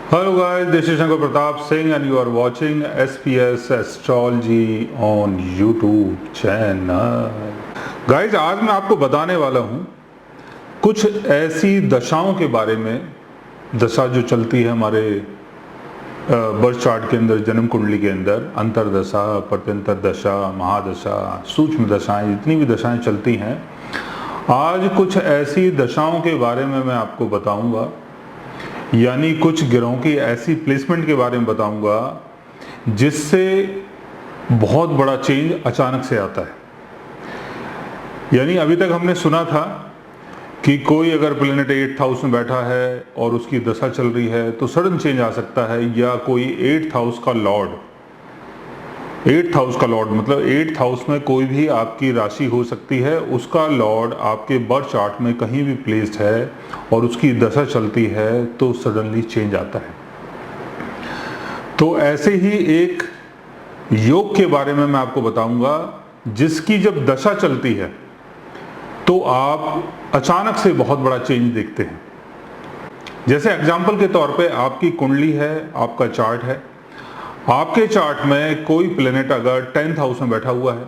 Hello guys, this is Shankar Pratap Singh and you are watching SPS Astrology on YouTube channel. Guys, आज मैं आपको बताने वाला हूँ कुछ ऐसी दशाओं के बारे में, दशा जो चलती है हमारे बर्थ चार्ट के अंदर, जन्म कुंडली के अंदर, अंतरदशा, प्रत्यंतर दशा, महादशा, सूक्ष्म दशाएं, जितनी भी दशाएं चलती हैं, आज कुछ ऐसी दशाओं के बारे में मैं आपको बताऊंगा, यानी कुछ ग्रहों की ऐसी प्लेसमेंट के बारे में बताऊंगा जिससे बहुत बड़ा चेंज अचानक से आता है। यानी अभी तक हमने सुना था कि कोई अगर प्लेनेट 8th हाउस में बैठा है और उसकी दशा चल रही है तो सडन चेंज आ सकता है, या कोई 8th हाउस का लॉर्ड, 8th हाउस का लॉर्ड मतलब 8th हाउस में कोई भी आपकी राशि हो सकती है, उसका लॉर्ड आपके बर्थ चार्ट में कहीं भी प्लेस्ड है और उसकी दशा चलती है तो सडनली चेंज आता है। तो ऐसे ही एक योग के बारे में मैं आपको बताऊंगा जिसकी जब दशा चलती है तो आप अचानक से बहुत बड़ा चेंज देखते हैं। जैसे एग्जाम्पल के तौर पे आपकी कुंडली है, आपका चार्ट है, आपके चार्ट में कोई प्लेनेट अगर 10th हाउस में बैठा हुआ है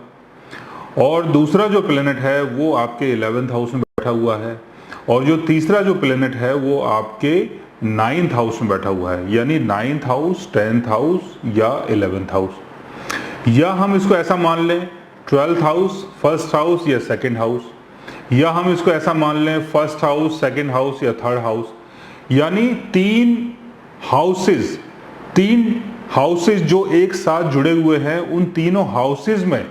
और दूसरा जो प्लेनेट है वो आपके 11th हाउस में बैठा हुआ है और जो तीसरा जो प्लेनेट है वो आपके 9th हाउस में बैठा हुआ है, यानी 9th हाउस, 10th हाउस या 11th हाउस, या हम इसको ऐसा मान लें 12th हाउस, फर्स्ट हाउस या सेकंड हाउस, या हम इसको ऐसा मान लें फर्स्ट हाउस, सेकंड हाउस या थर्ड हाउस, यानी तीन हाउसेस जो एक साथ जुड़े हुए हैं, उन तीनों हाउसेस में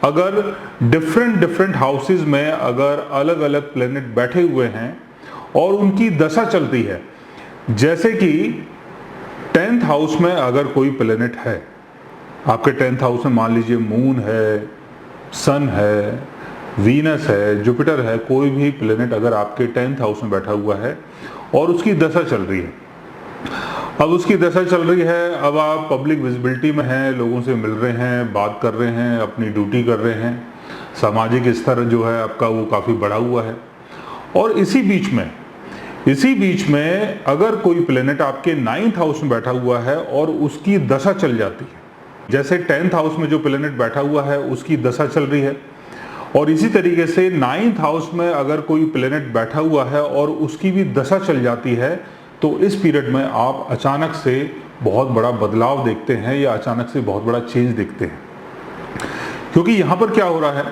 अगर डिफरेंट हाउसेस में अगर अलग अलग प्लेनेट बैठे हुए हैं और उनकी दशा चलती है, जैसे कि 10th हाउस में अगर कोई प्लेनेट है, आपके 10th हाउस में मान लीजिए मून है, सन है, वीनस है, जुपिटर है, कोई भी प्लेनेट अगर आपके 10th हाउस में बैठा हुआ है और उसकी दशा चल रही है, अब उसकी दशा चल रही है, अब आप पब्लिक विजिबिलिटी में हैं, लोगों से मिल रहे हैं, बात कर रहे हैं, अपनी ड्यूटी कर रहे हैं, सामाजिक स्तर जो है आपका वो काफ़ी बढ़ा हुआ है, और इसी बीच में अगर कोई प्लेनेट आपके 9th हाउस में बैठा हुआ है और उसकी दशा चल जाती है, जैसे 10th हाउस में जो प्लेनेट बैठा हुआ है उसकी दशा चल रही है, और इसी तरीके से 9th हाउस में अगर कोई प्लेनेट बैठा हुआ है और उसकी भी दशा चल जाती है, तो इस पीरियड में आप अचानक से बहुत बड़ा बदलाव देखते हैं या अचानक से बहुत बड़ा चेंज देखते हैं। क्योंकि यहाँ पर क्या हो रहा है,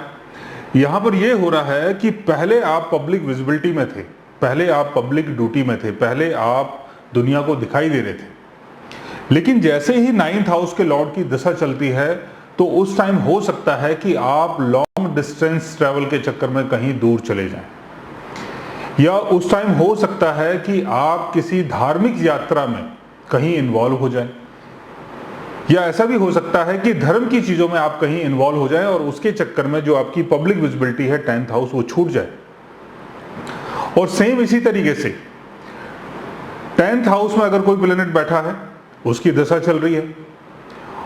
यहाँ पर ये हो रहा है कि पहले आप पब्लिक विजिबिलिटी में थे, पहले आप पब्लिक ड्यूटी में थे, पहले आप दुनिया को दिखाई दे रहे थे, लेकिन जैसे ही 9th हाउस के लॉर्ड की दशा चलती है तो उस टाइम हो सकता है कि आप लॉन्ग डिस्टेंस ट्रैवल के चक्कर में कहीं दूर चले जाएं, या उस टाइम हो सकता है कि आप किसी धार्मिक यात्रा में कहीं इन्वॉल्व हो जाएं, या ऐसा भी हो सकता है कि धर्म की चीजों में आप कहीं इन्वॉल्व हो जाएं और उसके चक्कर में जो आपकी पब्लिक विजिबिलिटी है 10th हाउस वो छूट जाए। और सेम इसी तरीके से 10th हाउस में अगर कोई प्लेनेट बैठा है, उसकी दशा चल रही है,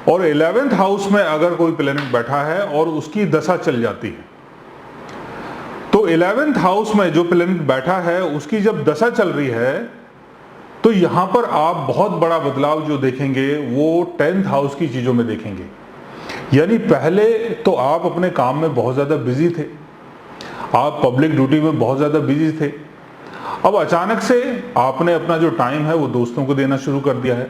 और 11th हाउस में अगर कोई प्लेनेट बैठा है और उसकी दशा चल जाती है, तो 11th हाउस में जो प्लेनेट बैठा है उसकी जब दशा चल रही है तो यहां पर आप बहुत बड़ा बदलाव जो देखेंगे वो 10th हाउस की चीजों में देखेंगे। यानी पहले तो आप अपने काम में बहुत ज्यादा बिजी थे, आप पब्लिक ड्यूटी में बहुत ज्यादा बिजी थे, अब अचानक से आपने अपना जो टाइम है वो दोस्तों को देना शुरू कर दिया है।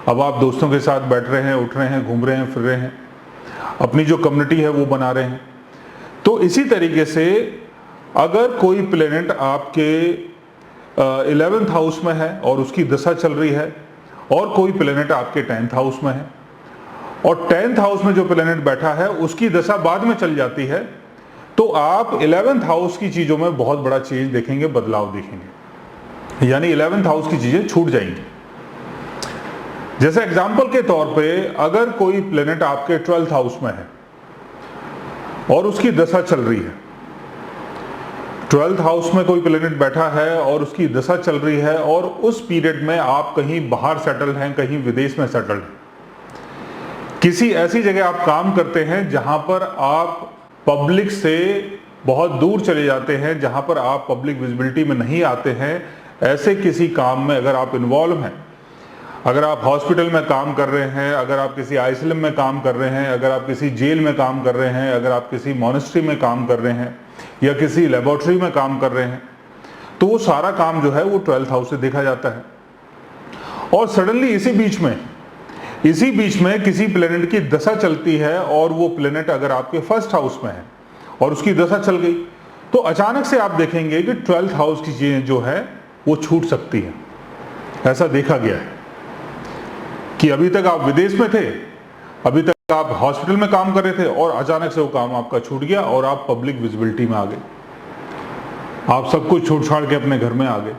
अब आप दोस्तों के साथ बैठ रहे हैं, उठ रहे हैं, घूम रहे हैं, फिर रहे हैं, अपनी जो कम्युनिटी है वो बना रहे हैं। तो इसी तरीके से अगर कोई प्लेनेट आपके 11th हाउस में है और उसकी दशा चल रही है, और कोई प्लेनेट आपके 10th हाउस में है और 10th हाउस में जो प्लेनेट बैठा है उसकी दशा बाद में चल जाती है, तो आप 11th हाउस की चीजों में बहुत बड़ा चेंज देखेंगे, बदलाव देखेंगे, यानी 11th हाउस की चीजें छूट जाएंगी। जैसे एग्जाम्पल के तौर पे अगर कोई प्लेनेट आपके 12th हाउस में है और उसकी दशा चल रही है, 12th हाउस में कोई प्लेनेट बैठा है और उसकी दशा चल रही है, और उस पीरियड में आप कहीं बाहर सेटल हैं, कहीं विदेश में सेटल हैं, किसी ऐसी जगह आप काम करते हैं जहां पर आप पब्लिक से बहुत दूर चले जाते हैं, जहां पर आप पब्लिक विजिबिलिटी में नहीं आते हैं, ऐसे किसी काम में अगर आप इन्वॉल्व हैं अगर आप हॉस्पिटल में काम कर रहे हैं, अगर आप किसी आइसलम में काम कर रहे हैं, अगर आप किसी जेल में काम कर रहे हैं, अगर आप किसी मॉनेस्ट्री में काम कर रहे हैं या किसी लेबोरेटरी में काम कर रहे हैं, तो वो सारा काम जो है वो 12th हाउस से देखा जाता है। और सडनली इसी बीच में किसी प्लेनेट की दशा चलती है और वो प्लेनेट अगर आपके फर्स्ट हाउस में है और उसकी दशा चल गई, तो अचानक से आप देखेंगे कि 12th हाउस की चीजें जो है वो छूट सकती है। ऐसा देखा गया है कि अभी तक आप विदेश में थे, अभी तक आप हॉस्पिटल में काम कर रहे थे और अचानक से वो काम आपका छूट गया और आप पब्लिक विजिबिलिटी में आ गए, आप सब कुछ छोड़ छाड़ के अपने घर में आ गए।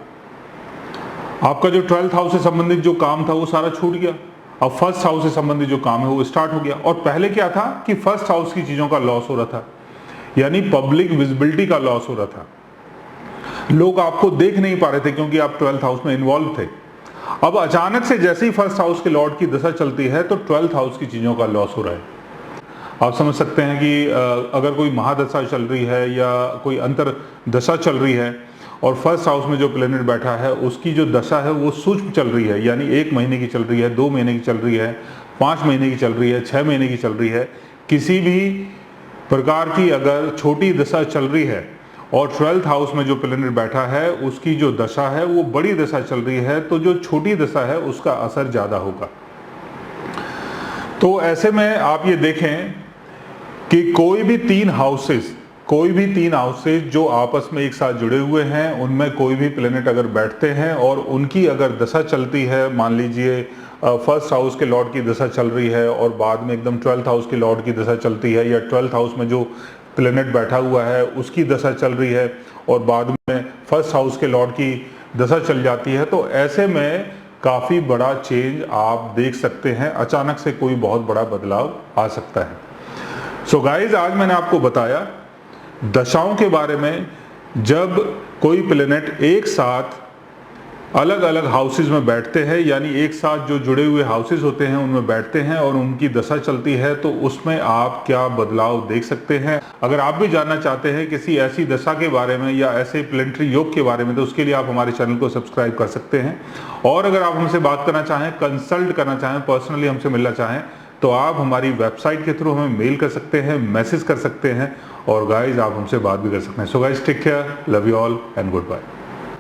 आपका जो 12th हाउस से संबंधित जो काम था वो सारा छूट गया। अब फर्स्ट हाउस से संबंधित जो काम है वो स्टार्ट हो गया। और पहले क्या था कि फर्स्ट हाउस की चीजों का लॉस हो रहा था, यानी पब्लिक विजिबिलिटी का लॉस हो रहा था। लोग आपको देख नहीं पा रहे थे क्योंकि आप 12th हाउस में इन्वॉल्व थे। अब अचानक से जैसे ही फर्स्ट हाउस के लॉर्ड की दशा चलती है तो 12th हाउस की चीजों का लॉस हो रहा है। आप समझ सकते हैं कि अगर कोई महादशा चल रही है या कोई अंतर दशा चल रही है और फर्स्ट हाउस में जो प्लेनेट बैठा है उसकी जो दशा है वो सूक्ष्म चल रही है, यानी 1 महीने की चल रही है, 2 महीने की चल रही है, 5 महीने की चल रही है, 6 महीने की चल रही है, किसी भी प्रकार की अगर छोटी दशा चल रही है और 12th हाउस में जो प्लेनेट बैठा है उसकी जो दशा है वो बड़ी दशा चल रही है, तो जो छोटी दशा है उसका असर ज्यादा होगा। तो ऐसे में आप ये देखें कि कोई भी तीन हाउसेस जो आपस में एक साथ जुड़े हुए हैं, उनमें कोई भी प्लेनेट अगर बैठते हैं और उनकी अगर दशा चलती है, मान लीजिए फर्स्ट हाउस के लॉर्ड की दशा चल रही है और बाद में एकदम 12th हाउस के लॉर्ड की दशा चलती है, या 12th हाउस में जो प्लेनेट बैठा हुआ है उसकी दशा चल रही है और बाद में फर्स्ट हाउस के लॉर्ड की दशा चल जाती है, तो ऐसे में काफ़ी बड़ा चेंज आप देख सकते हैं। अचानक से कोई बहुत बड़ा बदलाव आ सकता है। सो गाइज, आज मैंने आपको बताया दशाओं के बारे में। जब कोई प्लेनेट एक साथ अलग अलग हाउसेज में बैठते हैं, यानी एक साथ जो जुड़े हुए हाउसेज होते हैं उनमें बैठते हैं और उनकी दशा चलती है, तो उसमें आप क्या बदलाव देख सकते हैं। अगर आप भी जानना चाहते हैं किसी ऐसी दशा के बारे में या ऐसे प्लेनेटरी योग के बारे में, तो उसके लिए आप हमारे चैनल को सब्सक्राइब कर सकते हैं। और अगर आप हमसे बात करना चाहें, कंसल्ट करना चाहें, पर्सनली हमसे मिलना चाहें, तो आप हमारी वेबसाइट के थ्रू हमें मेल कर सकते हैं, मैसेज कर सकते हैं और गाइज आप हमसे बात भी कर सकते हैं। So guys, take care, love you all and good bye.